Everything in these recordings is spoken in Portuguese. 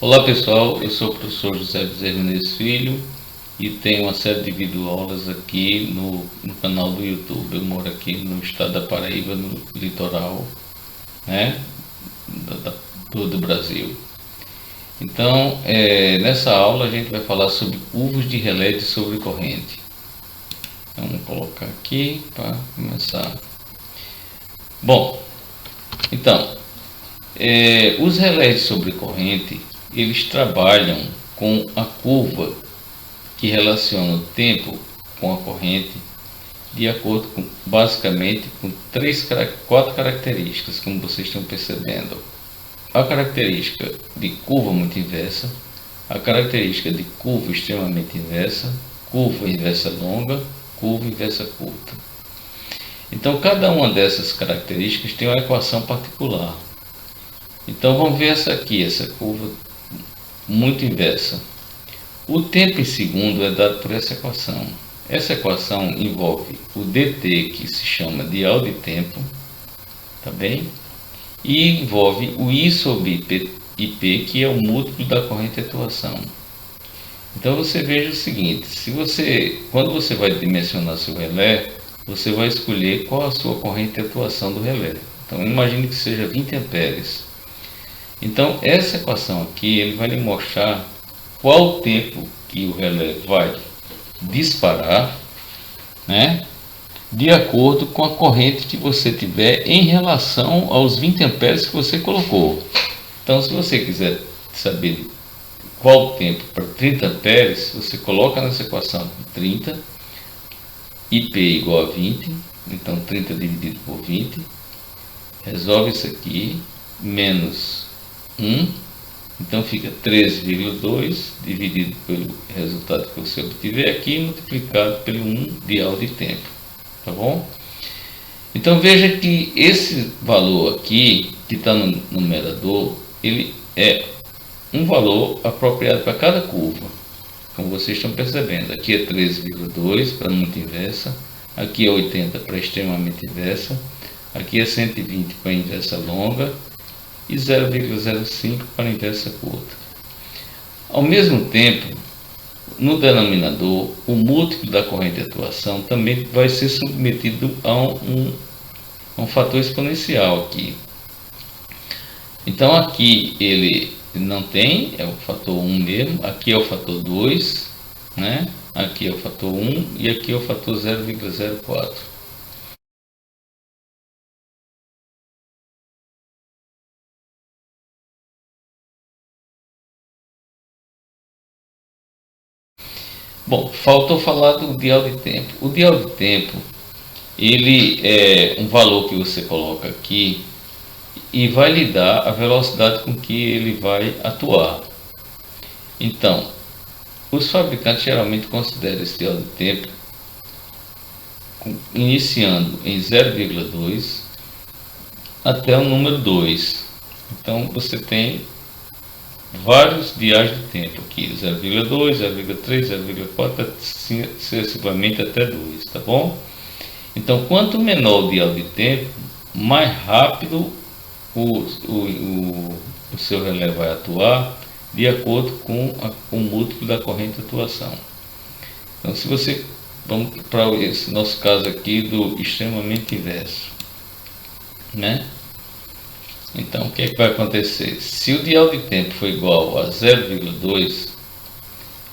Olá pessoal, eu sou o professor José Bezerra Menezes Filho e tenho uma série de videoaulas aqui no canal do YouTube. Eu moro aqui no estado da Paraíba, no litoral, né, do Brasil. Então, nessa aula a gente vai falar sobre curvas de relé de sobrecorrente. Então, vamos colocar aqui para começar. Bom, então, os relés de sobrecorrente, eles trabalham com a curva que relaciona o tempo com a corrente de acordo com, basicamente, com quatro características, como vocês estão percebendo. A característica de curva muito inversa, a característica de curva extremamente inversa, curva inversa longa, curva inversa curta. Então, cada uma dessas características tem uma equação particular. Então, vamos ver essa aqui, essa curva muito inversa. O tempo em segundo é dado por essa equação. Essa equação envolve o dt, que se chama dial de tempo, tá bem? E envolve o I sobre IP, que é o múltiplo da corrente de atuação. Então você veja o seguinte, quando você vai dimensionar seu relé, você vai escolher qual a sua corrente de atuação do relé. Então imagine que seja 20 amperes. Então essa equação aqui, ele vai lhe mostrar qual o tempo que o relé vai disparar, né, de acordo com a corrente que você tiver em relação aos 20 amperes que você colocou. Então, se você quiser saber qual o tempo para 30 amperes, você coloca nessa equação 30, IP igual a 20, então 30 dividido por 20, resolve isso aqui, menos 1, então fica 13,2 dividido pelo resultado que você obtiver aqui, multiplicado pelo 1 dial de tempo, tá bom? Então veja que esse valor aqui, que está no numerador, ele é um valor apropriado para cada curva, como vocês estão percebendo. Aqui é 13,2 para muito inversa, aqui é 80 para extremamente inversa, aqui é 120 para inversa longa, e 0,05 para inversa curta. Ao mesmo tempo, no denominador, o múltiplo da corrente de atuação também vai ser submetido a um fator exponencial aqui. Então aqui ele não tem, é o fator 1 mesmo, aqui é o fator 2, né? Aqui é o fator 1 e aqui é o fator 0,04. Bom, faltou falar do dial de tempo. O dial de tempo, ele é um valor que você coloca aqui e vai lhe dar a velocidade com que ele vai atuar. Então, os fabricantes geralmente consideram esse dial de tempo iniciando em 0,2 até o número 2. Então, você tem vários diais de tempo aqui, 0,2, 0,3, 0,4, sucessivamente até 2, tá bom? Então, quanto menor o dial de tempo, mais rápido o seu relé vai atuar de acordo com o múltiplo da corrente de atuação. Então, se você, vamos para esse nosso caso aqui do extremamente inverso, né? Então, o que é que vai acontecer? Se o dial de tempo for igual a 0,2,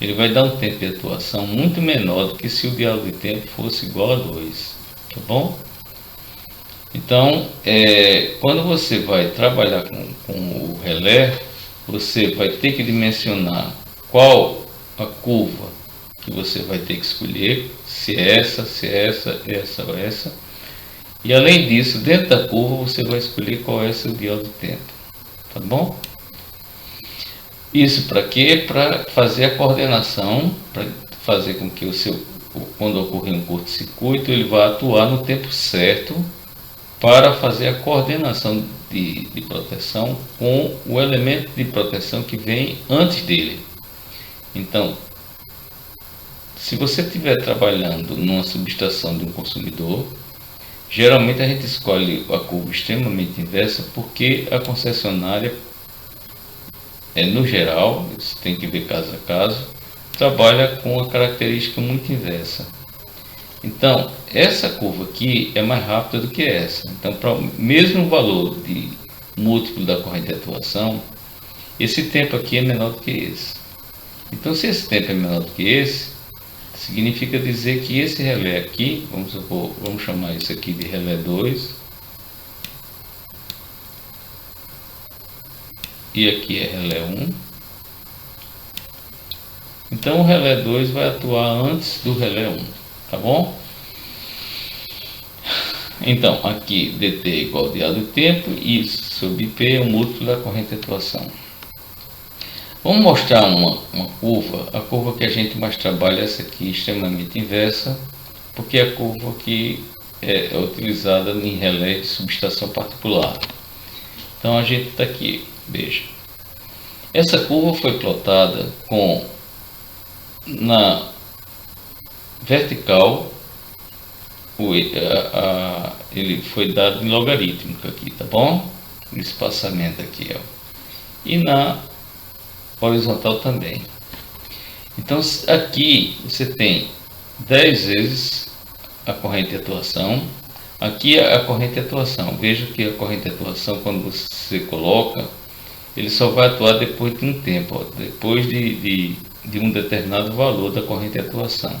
ele vai dar um tempo de atuação muito menor do que se o dial de tempo fosse igual a 2, tá bom? Então, quando você vai trabalhar com o relé, você vai ter que dimensionar qual a curva que você vai ter que escolher, se é essa, essa ou essa. E além disso, dentro da curva você vai escolher qual é o seu dial de tempo, tá bom? Isso para quê? Para fazer a coordenação, para fazer com que quando ocorrer um curto-circuito, ele vá atuar no tempo certo para fazer a coordenação de proteção com o elemento de proteção que vem antes dele. Então, se você estiver trabalhando numa subestação de um consumidor, geralmente a gente escolhe a curva extremamente inversa porque a concessionária no geral, você tem que ver caso a caso, trabalha com a característica muito inversa. Então, essa curva aqui é mais rápida do que essa. Então, para o mesmo valor de múltiplo da corrente de atuação, esse tempo aqui é menor do que esse. Então, se esse tempo é menor do que esse, significa dizer que esse relé aqui, vamos chamar isso aqui de relé 2, e aqui é relé 1. Então o relé 2 vai atuar antes do relé 1, tá bom? Então aqui dt é igual a dial do tempo, e sobre P é o múltiplo da corrente de atuação. Vamos mostrar uma curva. A curva que a gente mais trabalha é essa aqui, extremamente inversa, porque é a curva que é utilizada em relé de subestação particular. Então a gente está aqui, veja. Essa curva foi plotada com na vertical, ele foi dado em logarítmico aqui, tá bom? O espaçamento aqui, ó. E na horizontal também. Então aqui você tem 10 vezes a corrente de atuação. Aqui é a corrente de atuação. Veja que a corrente de atuação, quando você coloca, ele só vai atuar depois de um tempo, ó, depois de um determinado valor da corrente de atuação.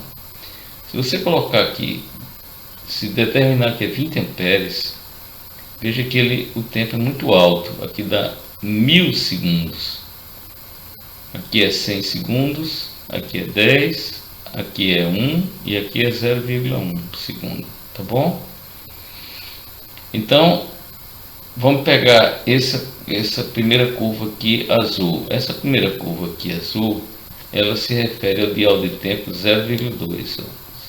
Se você colocar aqui, se determinar que é 20 amperes, veja que o tempo é muito alto. Aqui dá 1000 segundos. Aqui é 100 segundos, aqui é 10, aqui é 1 e aqui é 0,1 segundo, tá bom? Então, vamos pegar essa primeira curva aqui azul. Essa primeira curva aqui azul, ela se refere ao dial de tempo 0,2.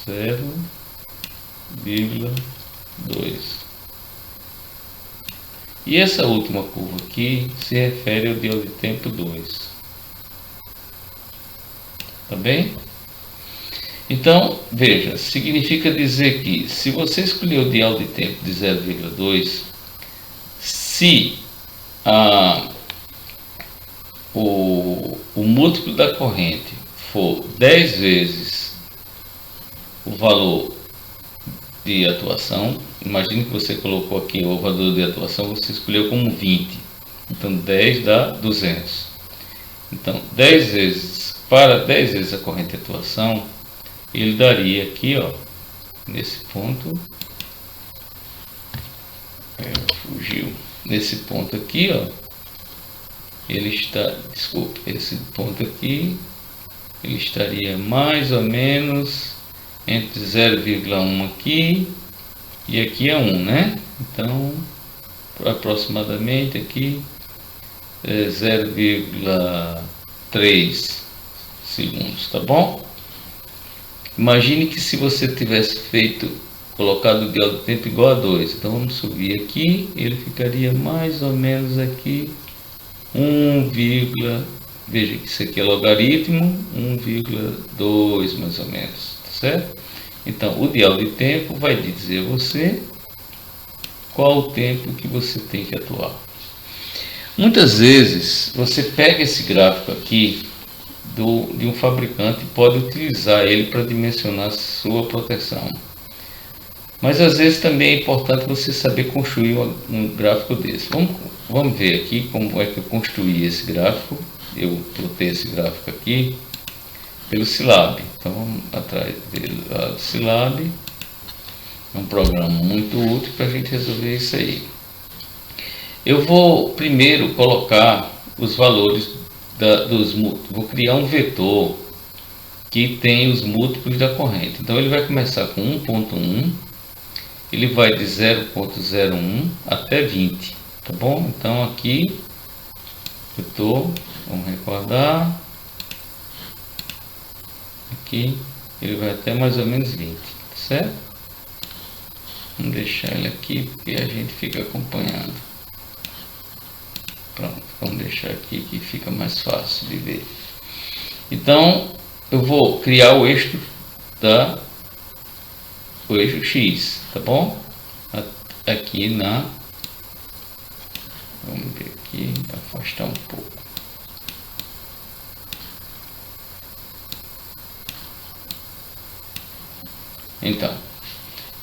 0,2. E essa última curva aqui se refere ao dial de tempo 2. Tá bem? Então, veja, significa dizer que se você escolher o dial de tempo de 0,2, se o múltiplo da corrente for 10 vezes o valor de atuação, imagine que você colocou aqui o valor de atuação, você escolheu como 20, então 10 dá 200. Então 10 vezes, para 10 vezes a corrente de atuação, ele daria aqui, ó, nesse ponto, fugiu, nesse ponto aqui, ó, ele está, desculpe, esse ponto aqui, ele estaria mais ou menos entre 0,1 aqui e aqui é 1, né? Então, aproximadamente aqui é 0,3 segundos, tá bom? Imagine que se você tivesse colocado o dial do tempo igual a 2, então vamos subir aqui, ele ficaria mais ou menos aqui 1, veja que isso aqui é logaritmo, 1,2 mais ou menos, tá certo? Então o dial de tempo vai dizer a você qual o tempo que você tem que atuar. Muitas vezes você pega esse gráfico aqui de um fabricante e pode utilizar ele para dimensionar sua proteção. Mas às vezes também é importante você saber construir um gráfico desse. Vamos ver aqui como é que eu construí esse gráfico. Eu plotei esse gráfico aqui pelo Scilab. Então vamos atrás do Scilab. É um programa muito útil para a gente resolver isso aí. Eu vou primeiro colocar os valores vou criar um vetor que tem os múltiplos da corrente. Então ele vai começar com 1.1, ele vai de 0.01 até 20, tá bom? Então aqui vamos recordar, aqui ele vai até mais ou menos 20, certo? Vamos deixar ele aqui porque a gente fica acompanhando. Pronto, vamos deixar aqui que fica mais fácil de ver. Então eu vou criar o eixo X, tá bom? Aqui vamos ver aqui, afastar um pouco. Então,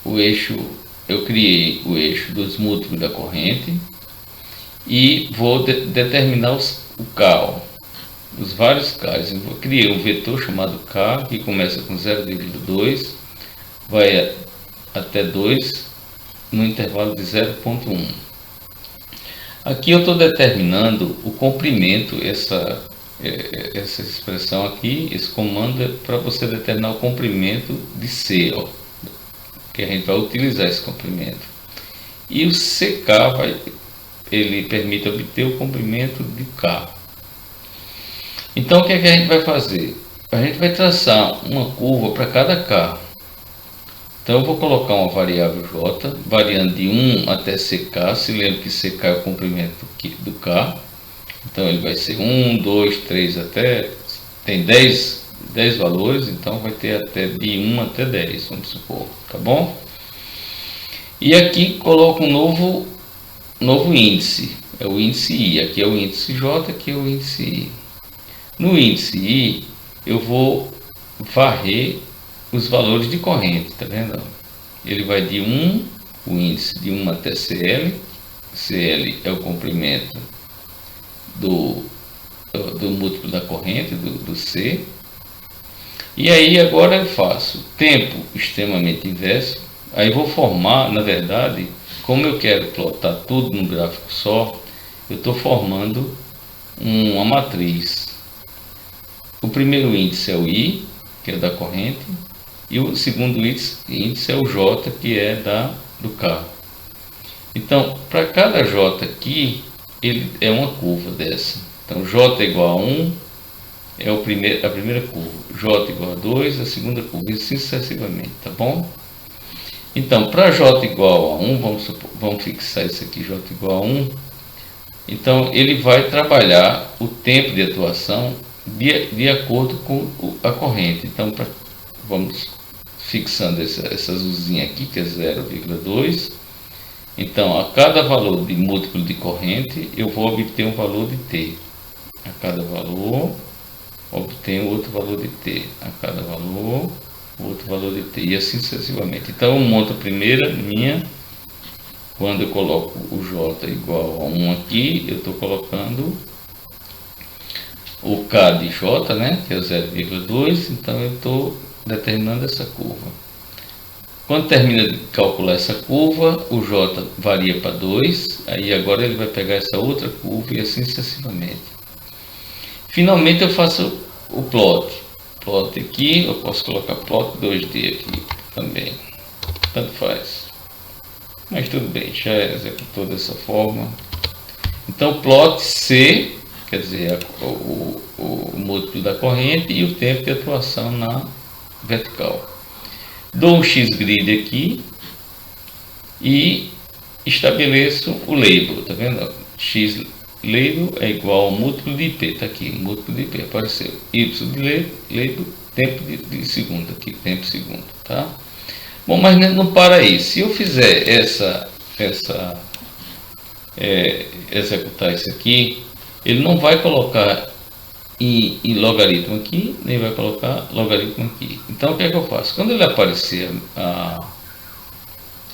o eixo, eu criei o eixo dos múltiplos da corrente e vou determinar o K, os vários K's. Eu criei um vetor chamado K, que começa com 0,2, vai até 2 no intervalo de 0,1. Aqui eu estou determinando o comprimento, essa expressão aqui, esse comando é para você determinar o comprimento de C, ó, que a gente vai utilizar esse comprimento. E o CK ele permite obter o comprimento de K. Então o que é que a gente vai fazer? A gente vai traçar uma curva para cada K. Então eu vou colocar uma variável J, variando de 1 até CK, se lembra que CK é o comprimento do K. Então ele vai ser 1, 2, 3 até, tem 10 valores, então vai ter até de 1 até 10, vamos supor, tá bom? E aqui coloco um novo índice, é o índice I, aqui é o índice J, aqui é o índice I. No índice I eu vou varrer os valores de corrente, tá vendo? Ele vai de 1, o índice de 1 até CL, CL é o comprimento do múltiplo da corrente, do C. E aí agora eu faço tempo extremamente inverso, aí vou formar, na verdade, como eu quero plotar tudo num gráfico só, eu estou formando uma matriz. O primeiro índice é o I, que é da corrente, e o segundo índice é o J, que é do K. Então, para cada J aqui, ele é uma curva dessa. Então, J igual a 1 é a primeira curva, J igual a 2 a segunda curva, e assim sucessivamente, tá bom? Então, para J igual a 1, vamos fixar isso aqui, J igual a 1. Então, ele vai trabalhar o tempo de atuação de acordo com a corrente. Então, vamos fixando essa azulzinha aqui, que é 0,2. Então, a cada valor de múltiplo de corrente, eu vou obter um valor de T. A cada valor, obtenho outro valor de T. A cada valor, outro valor de T. E assim sucessivamente. Então, eu monto a primeira minha. Quando eu coloco o J igual a 1 aqui, eu estou colocando o K de J, né, que é 0,2. Então, eu estou determinando essa curva. Quando termina de calcular essa curva, o J varia para 2, aí agora ele vai pegar essa outra curva e assim sucessivamente. Finalmente eu faço o plot. Plot aqui, eu posso colocar plot 2D aqui também, tanto faz. Mas tudo bem, já executou dessa forma. Então plot C, quer dizer, o múltiplo da corrente e o tempo de atuação na vertical. Dou um X-grid aqui e estabeleço o label, tá vendo? X-label é igual ao múltiplo de IP, tá aqui, múltiplo de IP, apareceu. Y de label, tempo de segundo aqui, tempo segundo, tá? Bom, mas não para aí. Se eu fizer executar isso aqui, ele não vai colocar em logaritmo aqui, nem vai colocar logaritmo aqui. Então o que é que eu faço? Quando ele aparecer a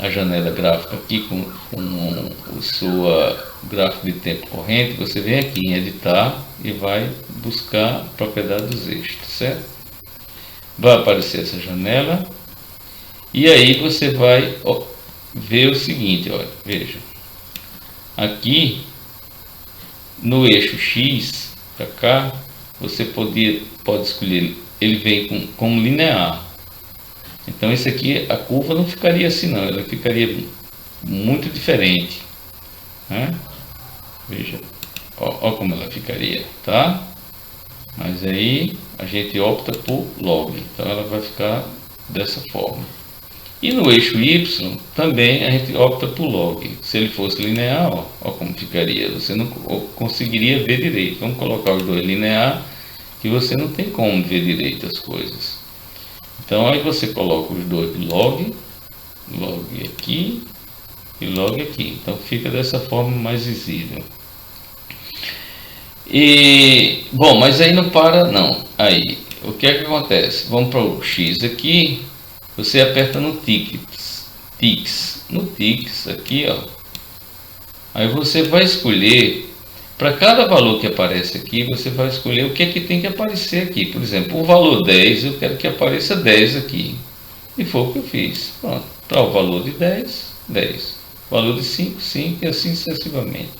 janela gráfica aqui com o sua gráfico de tempo corrente, você vem aqui em editar e vai buscar a propriedade dos eixos, certo? Vai aparecer essa janela e aí você vai ver o seguinte, olha, veja, aqui no eixo X para cá, você pode escolher, ele vem como linear. Então esse aqui, a curva não ficaria assim não, ela ficaria muito diferente, né? Veja, ó como ela ficaria, tá? Mas aí a gente opta por log, então ela vai ficar dessa forma. E no eixo Y também a gente opta por log. Se ele fosse linear, ó como ficaria, você não conseguiria ver direito. Vamos colocar os dois linear, que você não tem como ver direito as coisas. Então aí você coloca os dois log aqui e log aqui. Então fica dessa forma mais visível. E bom, mas aí não para não. Aí o que é que acontece? Vamos para o X aqui. você aperta no Tix, no Tix aqui, ó. Aí você vai escolher, para cada valor que aparece aqui, você vai escolher o que é que tem que aparecer aqui. Por exemplo, o valor 10, eu quero que apareça 10 aqui. E foi o que eu fiz. Pronto. Para o valor de 10, 10. Valor de 5, 5 e assim sucessivamente.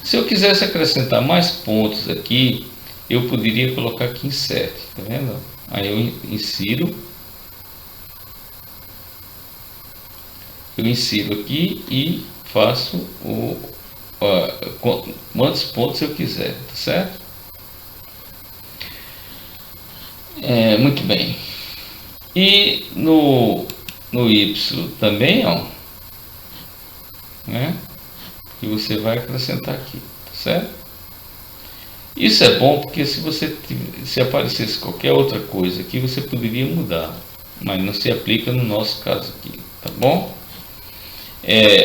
Se eu quisesse acrescentar mais pontos aqui, eu poderia colocar aqui insert, tá vendo? Aí eu insiro aqui e faço quantos pontos eu quiser, tá certo? Muito bem. E no Y também, ó, né? E você vai acrescentar aqui, tá certo? Isso é bom porque se aparecesse qualquer outra coisa aqui, você poderia mudar, mas não se aplica no nosso caso aqui, tá bom?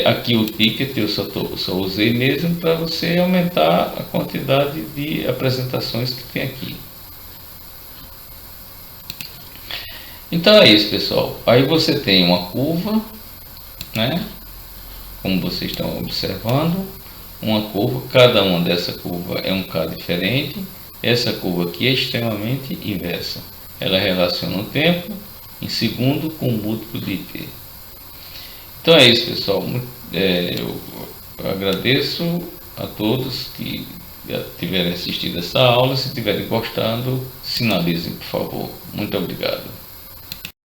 Aqui o ticket eu só usei mesmo para você aumentar a quantidade de apresentações que tem aqui. Então é isso, pessoal. Aí você tem uma curva, né? Como vocês estão observando, uma curva, cada uma dessa curva é um K diferente. Essa curva aqui é extremamente inversa. Ela relaciona o tempo em segundo com o múltiplo de t. Então é isso, pessoal. Eu agradeço a todos que tiverem assistido essa aula. Se estiverem gostando, sinalizem, por favor. Muito obrigado.